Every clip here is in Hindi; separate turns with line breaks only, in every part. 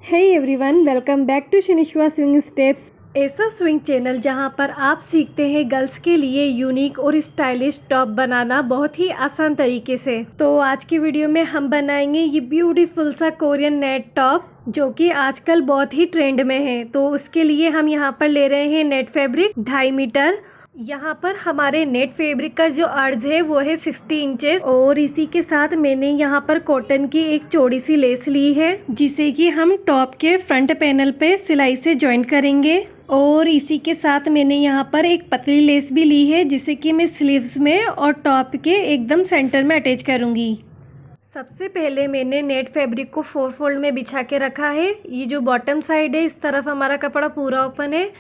Hey everyone, welcome back to शनिश्वा स्विंग स्टेप्स, ऐसा स्विंग चैनल जहां पर आप सीखते हैं गर्ल्स के लिए यूनिक और स्टाइलिश टॉप बनाना बहुत ही आसान तरीके से। तो आज की वीडियो में हम बनाएंगे ये ब्यूटीफुल सा कोरियन नेट टॉप जो कि आजकल बहुत ही ट्रेंड में है। तो उसके लिए हम यहाँ पर ले रहे हैं नेट फैब्रिक 2.5 मीटर। यहाँ पर हमारे नेट फैब्रिक का जो अर्ज है वो है 60 इंचेस और इसी के साथ मैंने यहाँ पर कॉटन की एक चौड़ी सी लेस ली है जिसे कि हम टॉप के फ्रंट पैनल पे सिलाई से जॉइन करेंगे। और इसी के साथ मैंने यहाँ पर एक पतली लेस भी ली है जिसे कि मैं स्लीव्स में और टॉप के एकदम सेंटर में अटैच करूँगी। सबसे पहले मैंने नेट फैब्रिक को 4 फोल्ड में बिछा के रखा है। ये जो बॉटम साइड है इस तरफ हमारा कपड़ा पूरा ओपन है,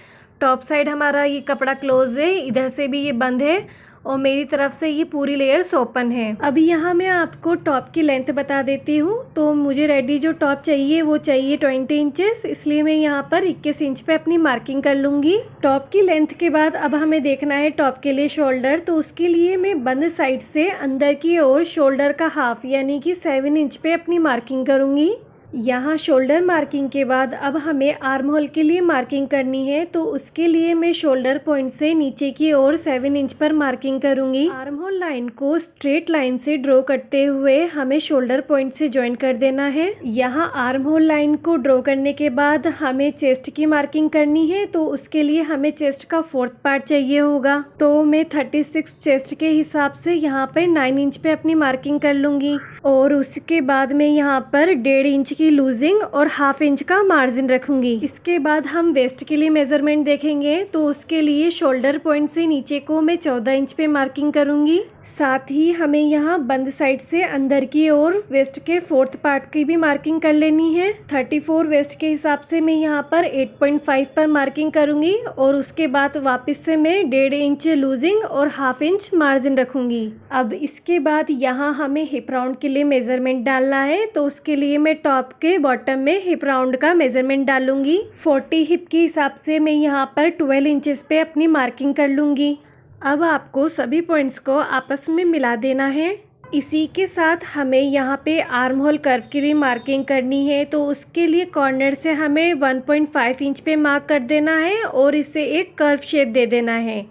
टॉप साइड हमारा ये कपड़ा क्लोज है, इधर से भी ये बंद है और मेरी तरफ से ये पूरी लेयर्स ओपन है। अभी यहाँ मैं आपको टॉप की लेंथ बता देती हूँ। तो मुझे रेडी जो टॉप चाहिए वो चाहिए 20 इंचेस, इसलिए मैं यहाँ पर 21 इंच पे अपनी मार्किंग कर लूँगी। टॉप की लेंथ के बाद अब हमें देखना है टॉप के लिए शोल्डर। तो उसके लिए मैं बंद साइड से अंदर की ओर शोल्डर का हाफ यानी कि 7 इंच पे अपनी मार्किंग करूँगी। यहाँ शोल्डर मार्किंग के बाद अब हमें आर्म होल के लिए मार्किंग करनी है। तो उसके लिए मैं शोल्डर पॉइंट से नीचे की ओर 7 इंच पर मार्किंग करूँगी। आर्म होल लाइन को स्ट्रेट लाइन से ड्रॉ करते हुए हमें शोल्डर पॉइंट से ज्वाइन कर देना है। यहाँ आर्म होल लाइन को ड्रॉ करने के बाद हमें चेस्ट की मार्किंग करनी है। तो उसके लिए हमें चेस्ट का 4th पार्ट चाहिए होगा। तो मैं 36 चेस्ट के हिसाब से यहाँ पे 9 इंच पे अपनी मार्किंग कर लूँगी और उसके बाद मैं यहाँ पर 1.5 इंच की लूजिंग और 1/2 इंच का मार्जिन रखूंगी। इसके बाद हम वेस्ट के लिए मेजरमेंट देखेंगे। तो उसके लिए शोल्डर पॉइंट से नीचे को मैं 14 इंच पे मार्किंग करूंगी। साथ ही हमें यहाँ बंद साइड से अंदर की ओर वेस्ट के 4th पार्ट की भी मार्किंग कर लेनी है। 34 वेस्ट के हिसाब से मैं यहाँ पर 8.5 पर मार्किंग करूंगी और उसके बाद वापस से मैं 1.5 इंच लूजिंग और 1/2 इंच मार्जिन रखूंगी। अब इसके बाद यहाँ हमें हिप राउंड के लिए मेजरमेंट डालना है। तो उसके लिए मैं टॉप के बॉटम में हिप राउंड का मेजरमेंट डालूंगी। 40 हिप के हिसाब से मैं यहाँ पर 12 इंचेस पे अपनी मार्किंग कर लूँगी। अब आपको सभी पॉइंट्स को आपस में मिला देना है। इसी के साथ हमें यहाँ पे आर्म होल कर्व के लिए मार्किंग करनी है। तो उसके लिए कॉर्नर से हमें 1.5 इंच पे मार्क कर देना है और इसे एक कर्व शेप दे देना है।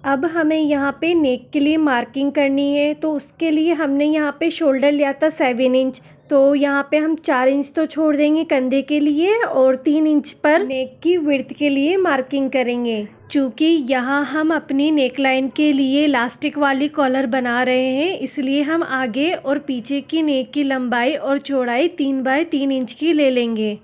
अब हमें यहाँ पे नेक के लिए मार्किंग करनी है। तो उसके लिए हमने यहाँ पे शोल्डर लिया था 7 इंच। तो यहाँ पे हम 4 इंच तो छोड़ देंगे कंधे के लिए और 3 इंच पर नेक की विड्थ के लिए मार्किंग करेंगे। चूँकि यहाँ हम अपनी नेक लाइन के लिए इलास्टिक वाली कॉलर बना रहे हैं, इसलिए हम आगे और पीछे की नेक की लंबाई और चौड़ाई 3 बाय 3 इंच की ले लेंगे।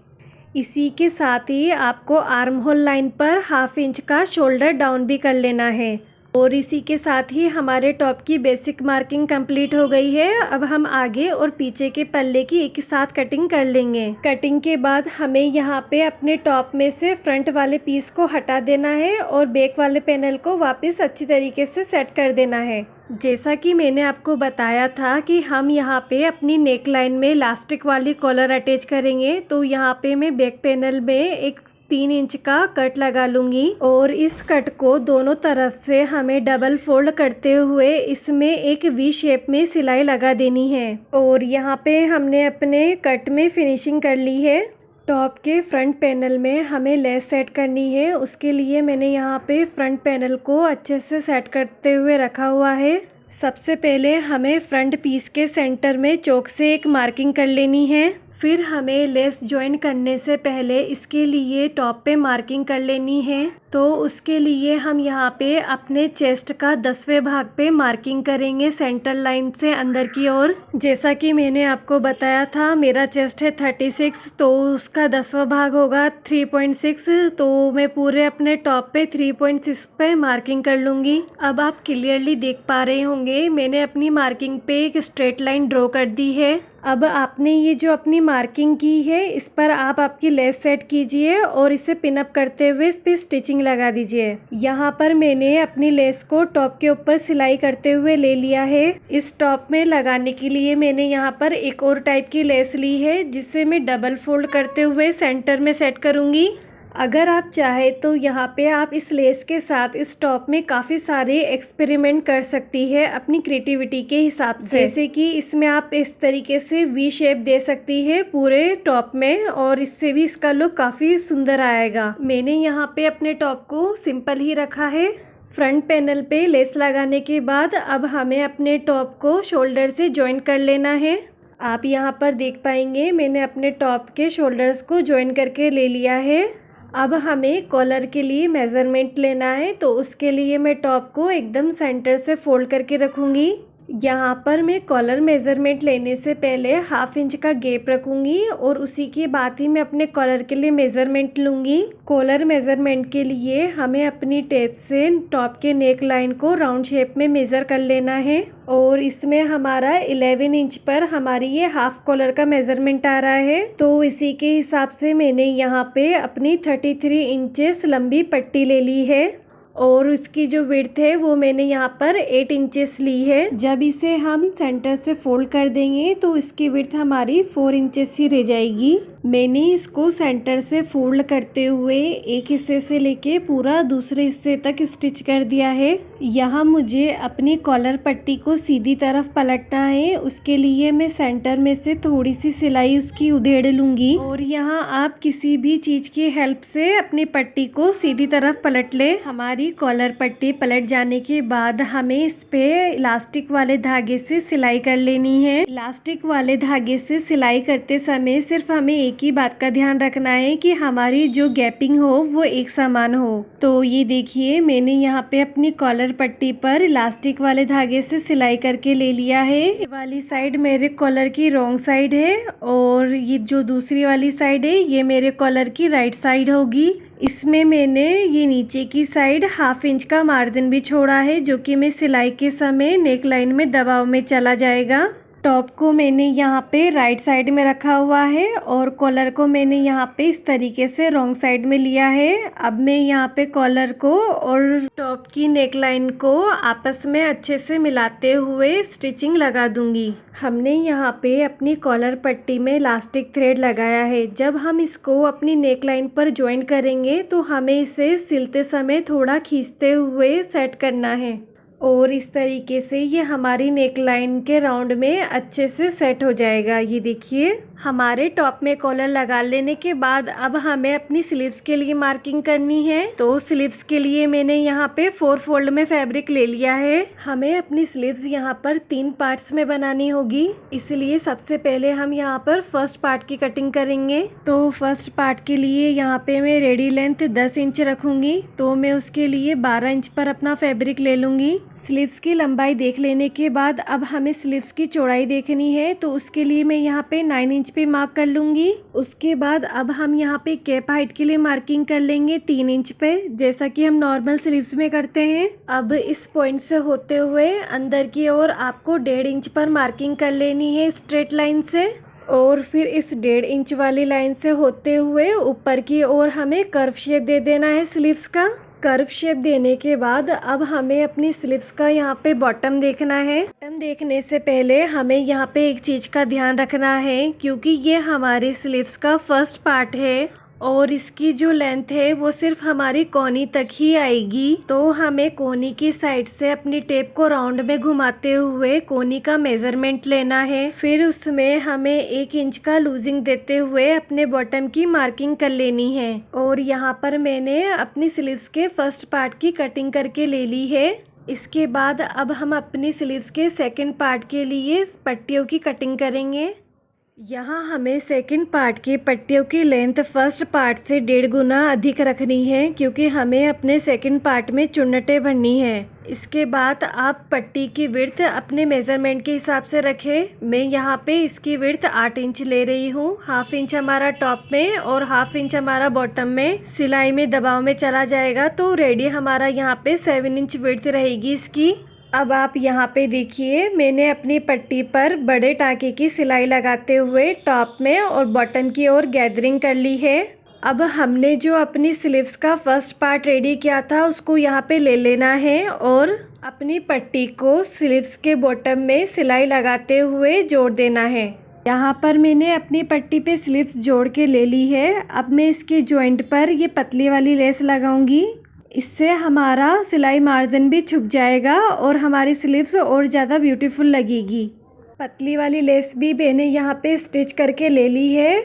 इसी के साथ ही आपको आर्म होल लाइन पर 1/2 इंच का शोल्डर डाउन भी कर लेना है। और इसी के साथ ही हमारे टॉप की बेसिक मार्किंग कंप्लीट हो गई है। अब हम आगे और पीछे के पल्ले की एक साथ कटिंग कर लेंगे। कटिंग के बाद हमें यहाँ पे अपने टॉप में से फ्रंट वाले पीस को हटा देना है और बैक वाले पैनल को वापस अच्छी तरीके से सेट कर देना है। जैसा कि मैंने आपको बताया था कि हम यहाँ पे अपनी नेक लाइन में इलास्टिक वाली कॉलर अटैच करेंगे। तो यहाँ पे मैं बैक पैनल में एक 3 इंच का कट लगा लूँगी और इस कट को दोनों तरफ से हमें डबल फोल्ड करते हुए इसमें एक वी शेप में सिलाई लगा देनी है। और यहाँ पे हमने अपने कट में फिनिशिंग कर ली है। टॉप के फ्रंट पैनल में हमें लेस सेट करनी है। उसके लिए मैंने यहाँ पे फ्रंट पैनल को अच्छे से सेट करते हुए रखा हुआ है। सबसे पहले हमें फ्रंट पीस के सेंटर में चौक से एक मार्किंग कर लेनी है। फिर हमें लेस ज्वाइन करने से पहले इसके लिए टॉप पे मार्किंग कर लेनी है। तो उसके लिए हम यहाँ पे अपने चेस्ट का 10वें भाग पे मार्किंग करेंगे सेंटर लाइन से अंदर की ओर। जैसा कि मैंने आपको बताया था मेरा चेस्ट है 36, तो उसका 10वां भाग होगा 3.6। तो मैं पूरे अपने टॉप पे 3.6 पे मार्किंग कर लूँगी। अब आप क्लियरली देख पा रहे होंगे मैंने अपनी मार्किंग पे एक स्ट्रेट लाइन ड्रॉ कर दी है। अब आपने ये जो अपनी मार्किंग की है इस पर आप आपकी लेस सेट कीजिए और इसे पिनअप करते हुए इस पर स्टिचिंग लगा दीजिए। यहाँ पर मैंने अपनी लेस को टॉप के ऊपर सिलाई करते हुए ले लिया है। इस टॉप में लगाने के लिए मैंने यहाँ पर एक और टाइप की लेस ली है जिसे मैं डबल फोल्ड करते हुए सेंटर में सेट करूँगी। अगर आप चाहें तो यहाँ पे आप इस लेस के साथ इस टॉप में काफ़ी सारे एक्सपेरिमेंट कर सकती है अपनी क्रिएटिविटी के हिसाब से। जैसे कि इसमें आप इस तरीके से वी शेप दे सकती है पूरे टॉप में, और इससे भी इसका लुक काफ़ी सुंदर आएगा। मैंने यहाँ पे अपने टॉप को सिंपल ही रखा है। फ्रंट पैनल पे लेस लगाने के बाद अब हमें अपने टॉप को शोल्डर से जॉइन कर लेना है। आप यहाँ पर देख पाएंगे मैंने अपने टॉप के शोल्डर्स को जॉइन करके ले लिया है। अब हमें कॉलर के लिए मेज़रमेंट लेना है, तो उसके लिए मैं टॉप को एकदम सेंटर से फोल्ड करके रखूँगी। यहाँ पर मैं कॉलर मेज़रमेंट लेने से पहले 1/2 इंच का गैप रखूँगी और उसी के बाद ही मैं अपने कॉलर के लिए मेज़रमेंट लूँगी। कॉलर मेज़रमेंट के लिए हमें अपनी टेप से टॉप के नेक लाइन को राउंड शेप में मेज़र कर लेना है, और इसमें हमारा 11 इंच पर हमारी ये हाफ कॉलर का मेज़रमेंट आ रहा है। तो इसी के हिसाब से मैंने यहाँ पे अपनी 33 इंचेस लंबी पट्टी ले ली है, और इसकी जो विड्थ है वो मैंने यहाँ पर 8 इंचेस ली है। जब इसे हम सेंटर से फोल्ड कर देंगे तो इसकी विड्थ हमारी 4 इंचेस ही रह जाएगी। मैंने इसको सेंटर से फोल्ड करते हुए एक हिस्से से लेके पूरा दूसरे हिस्से तक स्टिच कर दिया है। यहाँ मुझे अपनी कॉलर पट्टी को सीधी तरफ पलटना है, उसके लिए मैं सेंटर में से थोड़ी सी सिलाई उसकी उधेड़ लूँगी, और यहाँ आप किसी भी चीज़ की हेल्प से अपनी पट्टी को सीधी तरफ पलट ले। हमारी कॉलर पट्टी पलट जाने के बाद हमें इस पे इलास्टिक वाले धागे से सिलाई कर लेनी है। इलास्टिक वाले धागे से सिलाई करते समय सिर्फ हमें एक ही बात का ध्यान रखना है कि हमारी जो गैपिंग हो वो एक समान हो। तो ये देखिए मैंने यहाँ पे अपनी कॉलर पट्टी पर इलास्टिक वाले धागे से सिलाई करके ले लिया है। ये वाली साइड मेरे कॉलर की रॉन्ग साइड है, और ये जो दूसरी वाली साइड है ये मेरे कॉलर की राइट साइड होगी। इसमें मैंने ये नीचे की साइड 1/2 इंच का मार्जिन भी छोड़ा है, जो कि मैं सिलाई के समय नेक लाइन में दबाव में चला जाएगा। टॉप को मैंने यहाँ पे राइट साइड में रखा हुआ है, और कॉलर को मैंने यहाँ पे इस तरीके से रॉन्ग साइड में लिया है। अब मैं यहाँ पे कॉलर को और टॉप की नेक लाइन को आपस में अच्छे से मिलाते हुए स्टिचिंग लगा दूंगी। हमने यहाँ पे अपनी कॉलर पट्टी में इलास्टिक थ्रेड लगाया है। जब हम इसको अपनी नेक लाइन पर ज्वाइन करेंगे तो हमें इसे सिलते समय थोड़ा खींचते हुए सेट करना है, और इस तरीके से ये हमारी नेक लाइन के राउंड में अच्छे से सेट हो जाएगा। ये देखिए हमारे टॉप में कॉलर लगा लेने के बाद अब हमें अपनी स्लीव्स के लिए मार्किंग करनी है। तो स्लीव्स के लिए मैंने यहाँ पे 4 फोल्ड में फैब्रिक ले लिया है। हमें अपनी स्लीव्स यहाँ पर 3 पार्ट्स में बनानी होगी, इसलिए सबसे पहले हम यहाँ पर फर्स्ट पार्ट की कटिंग करेंगे। तो फर्स्ट पार्ट के लिए यहाँ पे मैं रेडी लेंथ 10 इंच रखूंगी, तो मैं उसके लिए 12 इंच पर अपना फैब्रिक ले लूंगी। स्लीव्स की लंबाई देख लेने के बाद अब हमें स्लीव्स की चौड़ाई देखनी है, तो उसके लिए मैं यहाँ पे 9 इंच पे मार्क कर लूंगी। उसके बाद अब हम यहाँ पे कैप हाइट के लिए मार्किंग कर लेंगे 3 इंच पे, जैसा कि हम नॉर्मल स्लीव्स में करते हैं। अब इस पॉइंट से होते हुए अंदर की ओर आपको 1.5 इंच पर मार्किंग कर लेनी है स्ट्रेट लाइन से, और फिर इस 1.5 इंच वाली लाइन से होते हुए ऊपर की ओर हमें कर्व शेप दे देना है स्लीव्स का। कर्व शेप देने के बाद अब हमें अपनी स्लीव्स का यहाँ पे बॉटम देखना है। बॉटम देखने से पहले हमें यहाँ पे एक चीज़ का ध्यान रखना है, क्योंकि ये हमारी स्लीव्स का फर्स्ट पार्ट है और इसकी जो लेंथ है वो सिर्फ हमारी कोहनी तक ही आएगी। तो हमें कोहनी की साइड से अपनी टेप को राउंड में घुमाते हुए कोहनी का मेजरमेंट लेना है। फिर उसमें हमें 1 इंच का लूजिंग देते हुए अपने बॉटम की मार्किंग कर लेनी है। और यहाँ पर मैंने अपनी स्लीव्स के फर्स्ट पार्ट की कटिंग करके ले ली है। इसके बाद अब हम अपनी स्लीव्स के सेकंड पार्ट के लिए पट्टियों की कटिंग करेंगे। यहाँ हमें सेकंड पार्ट की पट्टियों की लेंथ फर्स्ट पार्ट से 1.5 गुना अधिक रखनी है, क्योंकि हमें अपने सेकंड पार्ट में चुन्नटें भरनी है। इसके बाद आप पट्टी की विड्थ अपने मेजरमेंट के हिसाब से रखें। मैं यहाँ पे इसकी विड्थ 8 इंच ले रही हूँ। 1/2 इंच हमारा टॉप में और 1/2 इंच हमारा बॉटम में सिलाई में दबाव में चला जाएगा, तो रेडी हमारा यहाँ पे 7 इंच विड्थ रहेगी इसकी। अब आप यहाँ पे देखिए मैंने अपनी पट्टी पर बड़े टाँके की सिलाई लगाते हुए टॉप में और बॉटम की ओर गैदरिंग कर ली है। अब हमने जो अपनी स्लीव्स का फर्स्ट पार्ट रेडी किया था उसको यहाँ पे ले लेना है और अपनी पट्टी को स्लीव्स के बॉटम में सिलाई लगाते हुए जोड़ देना है। यहाँ पर मैंने अपनी पट्टी पे स्लीव्स जोड़ के ले ली है। अब मैं इसके जॉइंट पर ये पतली वाली लेस लगाऊंगी। इससे हमारा सिलाई मार्जिन भी छुप जाएगा और हमारी स्लीव्स और ज़्यादा ब्यूटीफुल लगेगी। पतली वाली लेस भी मैंने यहाँ पे स्टिच करके ले ली है।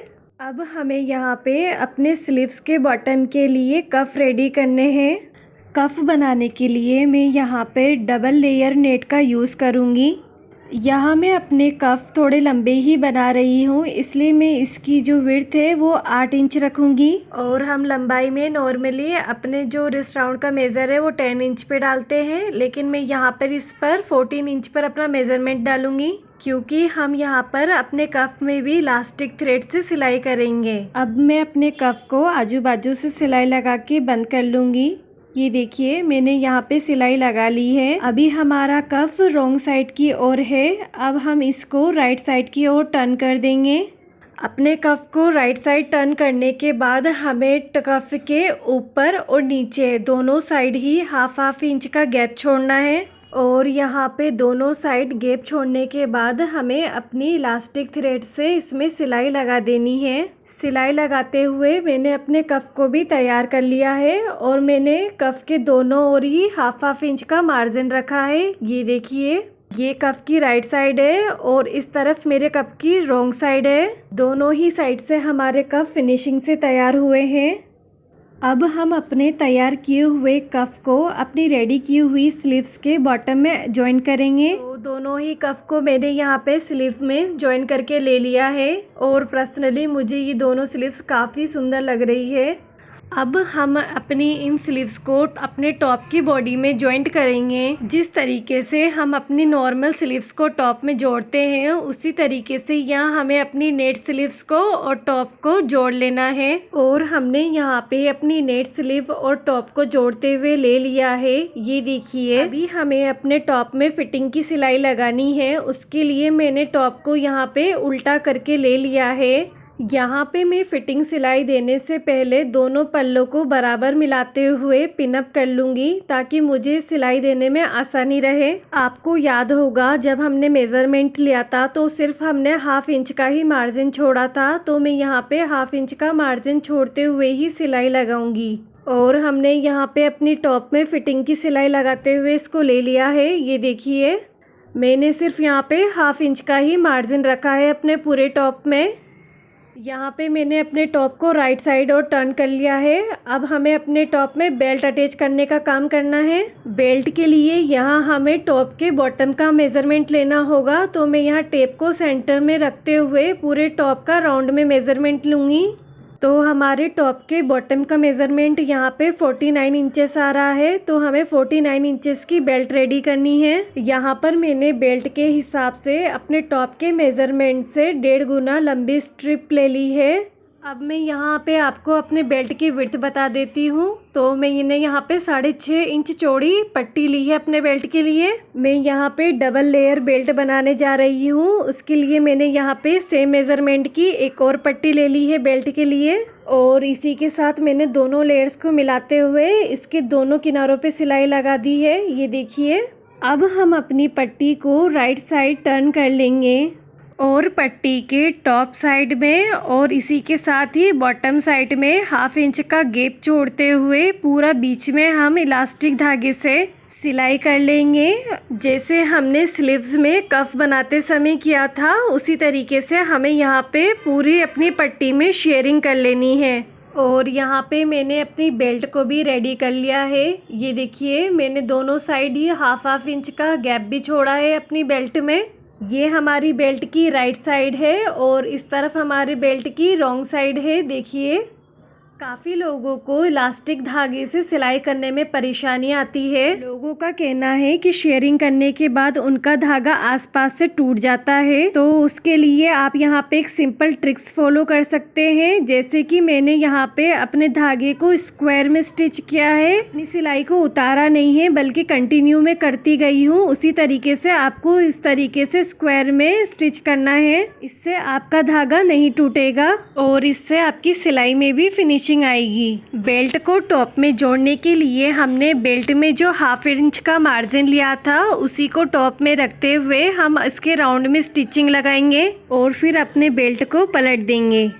अब हमें यहाँ पे अपने स्लीव्स के बॉटम के लिए कफ रेडी करने हैं। कफ बनाने के लिए मैं यहाँ पे डबल लेयर नेट का यूज़ करूँगी। यहाँ मैं अपने कफ थोड़े लंबे ही बना रही हूँ, इसलिए मैं इसकी जो विड्थ है वो 8 इंच रखूँगी। और हम लंबाई में नॉर्मली अपने जो रिस्ट राउंड का मेज़र है वो 10 इंच पे डालते हैं, लेकिन मैं यहाँ पर इस पर 14 इंच पर अपना मेज़रमेंट डालूँगी, क्योंकि हम यहाँ पर अपने कफ में भी इलास्टिक थ्रेड से सिलाई करेंगे। अब मैं अपने कफ को आजू बाजू से सिलाई लगा के बंद कर लूँगी। ये देखिए मैंने यहाँ पे सिलाई लगा ली है। अभी हमारा कफ रॉन्ग साइड की ओर है। अब हम इसको राइट साइड की ओर टर्न कर देंगे। अपने कफ को राइट साइड टर्न करने के बाद हमें कफ के ऊपर और नीचे दोनों साइड ही हाफ इंच का गैप छोड़ना है। और यहाँ पे दोनों साइड गैप छोड़ने के बाद हमें अपनी इलास्टिक थ्रेड से इसमें सिलाई लगा देनी है। सिलाई लगाते हुए मैंने अपने कफ को भी तैयार कर लिया है और मैंने कफ के दोनों ओर ही हाफ इंच का मार्जिन रखा है। ये देखिए, ये कफ की राइट साइड है और इस तरफ मेरे कफ की रॉन्ग साइड है। दोनों ही साइड से हमारे कफ फिनिशिंग से तैयार हुए हैं। अब हम अपने तैयार किए हुए कफ को अपनी रेडी की हुई स्लीव्स के बॉटम में जॉइन करेंगे। तो दोनों ही कफ को मैंने यहाँ पे स्लीव में जॉइन करके ले लिया है और पर्सनली मुझे ये दोनों स्लीव्स काफ़ी सुंदर लग रही है। अब हम अपनी इन स्लीव्स को अपने टॉप की बॉडी में जॉइंट करेंगे। जिस तरीके से हम अपनी नॉर्मल स्लीव्स को टॉप में जोड़ते हैं, उसी तरीके से यहाँ हमें अपनी नेट स्लीव्स को और टॉप को जोड़ लेना है। और हमने यहाँ पे अपनी नेट स्लीव और टॉप को जोड़ते हुए ले लिया है। ये देखिए, अभी हमें अपने टॉप में फिटिंग की सिलाई लगानी है। उसके लिए मैंने टॉप को यहाँ पे उल्टा करके ले लिया है। यहाँ पे मैं फिटिंग सिलाई देने से पहले दोनों पल्लों को बराबर मिलाते हुए पिनअप कर लूँगी, ताकि मुझे सिलाई देने में आसानी रहे। आपको याद होगा जब हमने मेज़रमेंट लिया था तो सिर्फ हमने हाफ इंच का ही मार्जिन छोड़ा था, तो मैं यहाँ पे हाफ इंच का मार्जिन छोड़ते हुए ही सिलाई लगाऊंगी। और हमने यहाँ पे अपनी टॉप में फिटिंग की सिलाई लगाते हुए इसको ले लिया है। ये देखिए, मैंने सिर्फ यहाँ पे हाफ इंच का ही मार्जिन रखा है अपने पूरे टॉप में। यहाँ पे मैंने अपने टॉप को राइट साइड और टर्न कर लिया है। अब हमें अपने टॉप में बेल्ट अटैच करने का काम करना है। बेल्ट के लिए यहाँ हमें टॉप के बॉटम का मेज़रमेंट लेना होगा, तो मैं यहाँ टेप को सेंटर में रखते हुए पूरे टॉप का राउंड में मेज़रमेंट लूँगी। तो हमारे टॉप के बॉटम का मेज़रमेंट यहाँ पे 49 इंचेस आ रहा है, तो हमें 49 इंचेस की बेल्ट रेडी करनी है। यहाँ पर मैंने बेल्ट के हिसाब से अपने टॉप के मेज़रमेंट से 1.5 गुना लंबी स्ट्रिप ले ली है। अब मैं यहाँ पे आपको अपने बेल्ट की विड्थ बता देती हूँ। तो मैंने यहाँ पे 6.5 इंच चौड़ी पट्टी ली है अपने बेल्ट के लिए। मैं यहाँ पे डबल लेयर बेल्ट बनाने जा रही हूँ। उसके लिए मैंने यहाँ पे सेम मेज़रमेंट की एक और पट्टी ले ली है बेल्ट के लिए, और इसी के साथ मैंने दोनों लेयर्स को मिलाते हुए इसके दोनों किनारों पे सिलाई लगा दी है। ये देखिए, अब हम अपनी पट्टी को राइट साइड टर्न कर लेंगे और पट्टी के टॉप साइड में और इसी के साथ ही बॉटम साइड में हाफ इंच का गैप छोड़ते हुए पूरा बीच में हम इलास्टिक धागे से सिलाई कर लेंगे। जैसे हमने स्लीव्स में कफ बनाते समय किया था, उसी तरीके से हमें यहाँ पे पूरी अपनी पट्टी में शेयरिंग कर लेनी है। और यहाँ पे मैंने अपनी बेल्ट को भी रेडी कर लिया है। ये देखिए, मैंने दोनों साइड ही हाफ इंच का गैप भी छोड़ा है अपनी बेल्ट में। ये हमारी बेल्ट की राइट साइड है और इस तरफ हमारी बेल्ट की रॉन्ग साइड है। देखिए, काफ़ी लोगों को इलास्टिक धागे से सिलाई करने में परेशानी आती है। लोगों का कहना है कि शेयरिंग करने के बाद उनका धागा आसपास से टूट जाता है। तो उसके लिए आप यहाँ पे एक सिंपल ट्रिक्स फॉलो कर सकते हैं। जैसे कि मैंने यहाँ पे अपने धागे को स्क्वायर में स्टिच किया है। अपनी सिलाई को उतारा नहीं है, बल्कि कंटिन्यू में करती गई हूँ। उसी तरीके से आपको इस तरीके से स्क्वायर में स्टिच करना है। इससे आपका धागा नहीं टूटेगा और इससे आपकी सिलाई में भी फिनिशिंग फिनिशिंग आएगी। बेल्ट को टॉप में जोड़ने के लिए हमने बेल्ट में जो 1/2 इंच का मार्जिन लिया था उसी को टॉप में रखते हुए हम इसके राउंड में स्टिचिंग लगाएंगे और फिर अपने बेल्ट को पलट देंगे।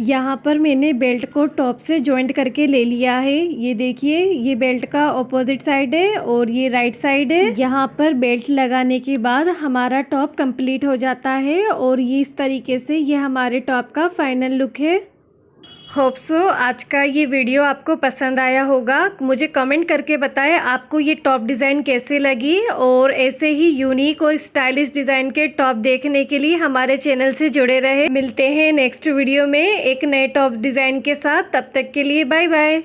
यहाँ पर मैंने बेल्ट को टॉप से जॉइंट करके ले लिया है। ये देखिए, ये बेल्ट का ऑपोजिट साइड है और ये राइट साइड है। यहाँ पर बेल्ट लगाने के बाद हमारा टॉप कंप्लीट हो जाता है और ये इस तरीके से ये हमारे टॉप का फाइनल लुक है। होप सो आज का ये वीडियो आपको पसंद आया होगा। मुझे कमेंट करके बताएं आपको ये टॉप डिज़ाइन कैसे लगी, और ऐसे ही यूनिक और स्टाइलिश डिज़ाइन के टॉप देखने के लिए हमारे चैनल से जुड़े रहे। मिलते हैं नेक्स्ट वीडियो में एक नए टॉप डिज़ाइन के साथ। तब तक के लिए बाय बाय।